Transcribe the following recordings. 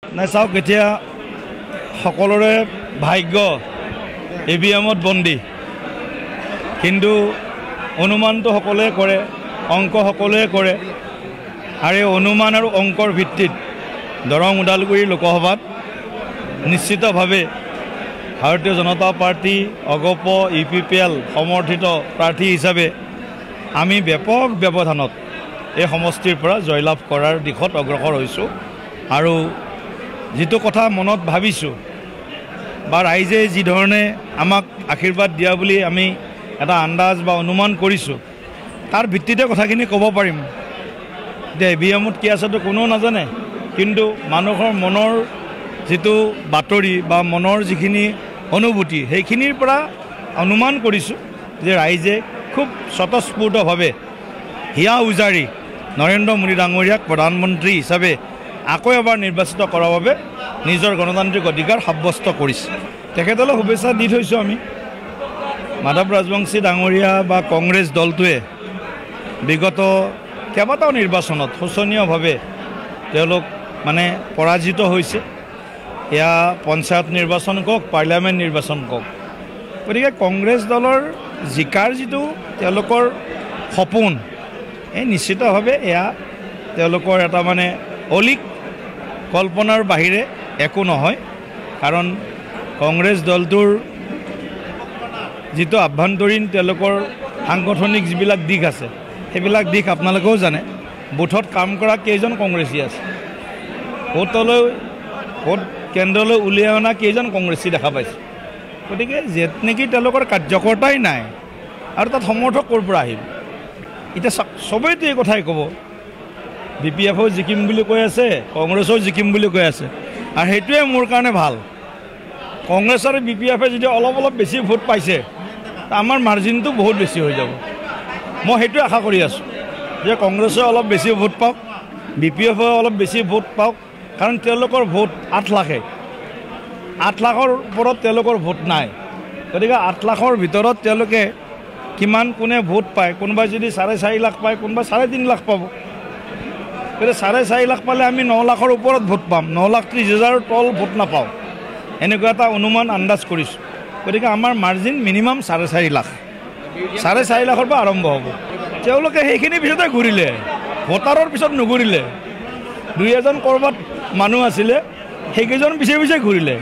নাই চাওক এতিয়া সকলোৰে ভাগ্য EVMত বন্দী কিন্তু অনুমানটো সকলোৱে কৰে অংক সকলোৱে কৰে আৰু অনুমান আৰু অংকৰ ভিত্তিত দৰং ওদালগুৰি লোকসভাত নিশ্চিতভাৱে ভাৰতীয় জনতা পাৰ্টি অগপ UPPL সমৰ্থিত প্ৰাৰ্থী হিচাপে আমি ব্যাপক ব্যৱধানত এই সমষ্টিৰ পৰা জয়লাভ কৰাৰ দিশত অগ্ৰসৰ হৈছোঁ আৰু যেটো কথা মনত ভাবিছোঁ বা ৰাইজে যি ধৰণে আমাক আশীৰ্বাদ দিয়া বুলি আমি এটা আন্দাজ বা অনুমান কৰিছোঁ তাৰ ভিত্তিতে কথাখিনি ক'ব পাৰিম যে EVMত কি আছে তো কোনো নাজানে কিন্তু মানুহৰ মনৰ যেটো বাতৰি বা মনৰ যিখিনি অনুভূতি সেইখিনিৰ পৰা অনুমান কৰিছোঁ যে ৰাইজে খুব স্বতঃস্ফূৰ্তভাৱে হিয়া উজাৰি নৰেন্দ্ৰ মোদী ডাঙৰীয়াক প্ৰধানমন্ত্ৰী হিচাপে আকৌ এবাৰ নিৰ্বাচিত কৰাৰ বাবে নিজৰ গণতান্ত্ৰিক অধিকাৰ সাব্যস্ত কৰিছে তেখেতলৈ শুভেচ্ছা দি থৈছোঁ আমি মাধৱ ৰাজবংশী ডাঙৰীয়া বা কংগ্ৰেছ দলটোৱে বিগত কেইবাটাও নিৰ্বাচনত শোচনীয়ভাৱে তেওঁলোক মানে পৰাজিত হৈছে এয়া পঞ্চায়ত নিৰ্বাচন কওক পাৰ্লিয়ামেণ্ট নিৰ্বাচন কওক গতিকে কংগ্ৰেছ দলৰ জিকাৰ যিটো তেওঁলোকৰ সপোন এই নিশ্চিতভাৱে এয়া তেওঁলোকৰ এটা মানে অলিক কল্পনাৰ বাহিৰে একো নহয় কাৰণ কংগ্ৰেছ দলটোৰ যিটো আভ্যন্তৰীণ তেওঁলোকৰ সাংগঠনিক যিবিলাক দিশ আছে সেইবিলাক দিশ আপোনালোকেও জানে বুথত কাম কৰা কেইজন কংগ্ৰেছী আছে ভোট কেন্দ্ৰলৈ উলিয়াই অনা কেইজন কংগ্ৰেছী দেখা পাইছে গতিকে যেত নেকি তেওঁলোকৰ কাৰ্যকৰ্তাই নাই আৰু তাত সমৰ্থক ক'ৰ পৰা আহিব এতিয়া চবেইতো এই কথাই ক'ব BPFও জিকিম বুলি কৈ আছে কংগ্ৰেছও জিকিম বুলি কৈ আছে আৰু সেইটোৱে মোৰ কাৰণে ভাল কংগ্ৰেছ আৰু BPFে যদি অলপ বেছি ভোট পাইছে আমাৰ মাৰ্জিনটো বহুত বেছি হৈ যাব মই সেইটোৱে আশা কৰি আছোঁ যে কংগ্ৰেছে অলপ বেছি ভোট পাওক BPFে অলপ বেছি ভোট পাওক কাৰণ তেওঁলোকৰ ভোট 8 লাখে 8 লাখৰ ওপৰত তেওঁলোকৰ ভোট নাই গতিকে 8 লাখৰ ভিতৰত তেওঁলোকে কিমান কোনে ভোট পায় কোনোবাই যদি 4.5 লাখ পায় কোনোবাই 3.5 লাখ পাব গতিকে 4.5 লাখ পালে আমি 9 লাখৰ ওপৰত ভোট পাম 9,30,000 তল ভোট নাপাওঁ এনেকুৱা এটা অনুমান আন্দাজ কৰিছোঁ গতিকে আমাৰ মাৰ্জিন মিনিমাম 4.5 লাখ 4.5 লাখৰ পৰা আৰম্ভ হ'ব তেওঁলোকে সেইখিনি পিছতে ঘূৰিলে ভোটাৰৰ পিছত নুঘূৰিলে দুই এজন ক'ৰবাত মানুহ আছিলে সেইকেইজন পিছে ঘূৰিলে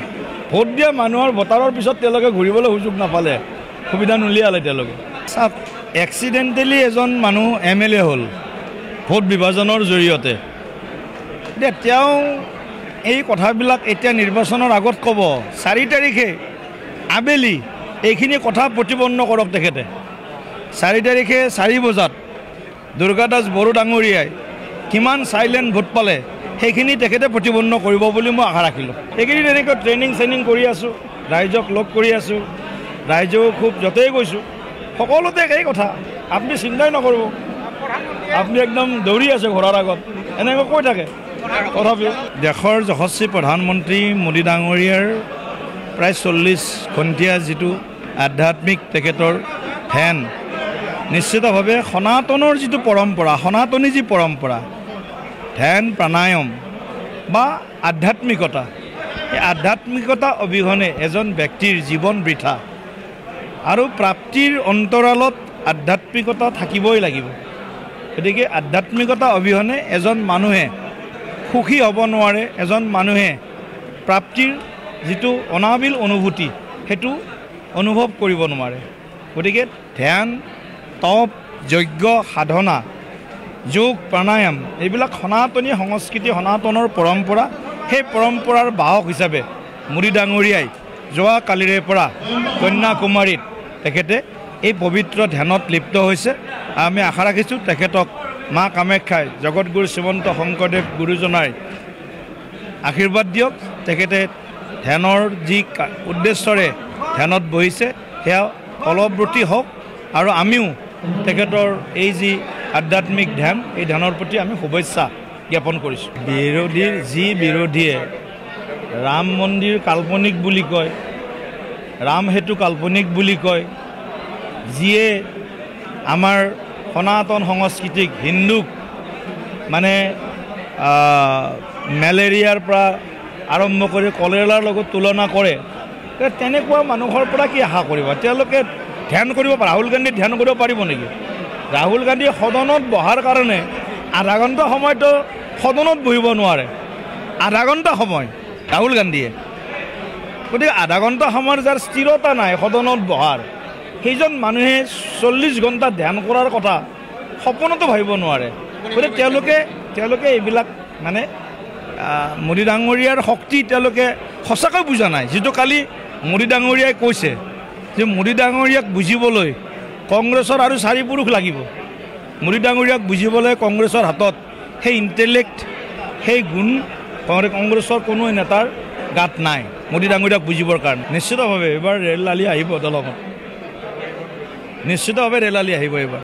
ভোট দিয়া মানুহৰ ভোটাৰৰ পিছত তেওঁলোকে ঘূৰিবলৈ সুযোগ নাপালে সুবিধা নুলিয়ালে তেওঁলোকে চাওক এক্সিডেণ্টেলি এজন মানুহ MLA হ'ল ভোট বিভাজনৰ জৰিয়তে এতিয়া তেওঁ এই কথাবিলাক এতিয়া নিৰ্বাচনৰ আগত ক'ব 4 তাৰিখে আবেলি এইখিনি কথা প্ৰতিপন্ন কৰক তেখেতে 4 তাৰিখে 4 বজাত দুৰ্গাদাস বড়ো ডাঙৰীয়াই কিমান সাইলেন্ট ভোট পালে সেইখিনি তেখেতে প্ৰতিপন্ন কৰিব বুলি মই আশা ৰাখিলোঁ এইখিনি এনেকৈ ট্ৰেইনিং কৰি আছোঁ ৰাইজক লগ কৰি আছোঁ ৰাইজেও খুব যতেই গৈছোঁ সকলোতে এই কথা আপুনি চিন্তাই নকৰিব আপুনি একদম দৌৰি আছে ঘৰৰ আগত এনেকৈ কৈ থাকে তথাপিও দেশৰ যশস্বী প্ৰধানমন্ত্ৰী মোদী ডাঙৰীয়াৰ প্ৰায় 40 ঘণ্টীয়া যিটো আধ্যাত্মিক তেখেতৰ ধ্যান নিশ্চিতভাৱে সনাতনৰ যিটো পৰম্পৰা সনাতনী যি পৰম্পৰা ধ্যান প্ৰাণায়াম বা আধ্যাত্মিকতা এই আধ্যাত্মিকতা অবিহনে এজন ব্যক্তিৰ জীৱন বৃথা আৰু প্ৰাপ্তিৰ অন্তৰালত আধ্যাত্মিকতা থাকিবই লাগিব গতিকে আধ্যাত্মিকতা অবিহনে এজন মানুহে সুখী হ'ব নোৱাৰে এজন মানুহে প্ৰাপ্তিৰ যিটো অনাবিল অনুভূতি সেইটো অনুভৱ কৰিব নোৱাৰে গতিকে ধ্যান তপ যজ্ঞ সাধনা যোগ প্ৰাণায়াম এইবিলাক সনাতনী সংস্কৃতি সনাতনৰ পৰম্পৰা সেই পৰম্পৰাৰ বাহক হিচাপে মোদী ডাঙৰীয়াই যোৱা কালিৰে পৰা কন্যাকুমাৰীত তেখেতে এই পবিত্ৰ ধ্যানত লিপ্ত হৈছে আমি আশা ৰাখিছোঁ তেখেতক মা কামাখ্যাই জগতগুৰু শ্ৰীমন্ত শংকৰদেৱ গুৰুজনাই আশীৰ্বাদ দিয়ক তেখেতে ধ্যানৰ যি উদ্দেশ্যৰে ধ্যানত বহিছে সেয়া ফলৱৰ্তী হওক আৰু আমিও তেখেতৰ এই যি আধ্যাত্মিক ধ্যান এই ধ্যানৰ প্ৰতি আমি শুভেচ্ছা জ্ঞাপন কৰিছোঁ বিৰোধীয়ে ৰাম মন্দিৰ কাল্পনিক বুলি কয় ৰাম হেতু কাল্পনিক বুলি কয় যিয়ে আমাৰ সনাতন সংস্কৃতিক হিন্দুক মানে মেলেৰিয়াৰ পৰা আৰম্ভ কৰি কলেৰাৰ লগত তুলনা কৰে তেনেকুৱা মানুহৰ পৰা কি আশা কৰিব তেওঁলোকে ধ্যান কৰিব পাৰে ৰাহুল গান্ধী ধ্যান কৰিব পাৰিব নেকি ৰাহুল গান্ধী সদনত বহাৰ কাৰণে আধা ঘণ্টা সময়তো সদনত বহিব নোৱাৰে আধা ঘণ্টা সময় ৰাহুল গান্ধীয়ে গতিকে আধা ঘণ্টা সময়ৰ যাৰ স্থিৰতা নাই সদনত বহাৰ সেইজন মানুহে 40 ঘণ্টা ধ্যান কৰাৰ কথা সপোনতো ভাবিব নোৱাৰে গতিকে তেওঁলোকে এইবিলাক মানে মোদী ডাঙৰীয়াৰ শক্তি তেওঁলোকে সঁচাকৈ বুজা নাই যিটো কালি মোদী ডাঙৰীয়াই কৈছে যে মোদী ডাঙৰীয়াক বুজিবলৈ কংগ্ৰেছৰ আৰু 4 পুৰুষ লাগিব মোদী ডাঙৰীয়াক বুজিবলৈ কংগ্ৰেছৰ হাতত সেই ইণ্টেলেক্ট সেই গুণ কংগ্ৰেছৰ কোনো নেতাৰ গাত নাই মোদী ডাঙৰীয়াক বুজিবৰ কাৰণে নিশ্চিতভাৱে এবাৰ ৰেল লালি আহিব দলঙত নিশ্চিতভাৱে ৰেল লালি আহিব এবাৰ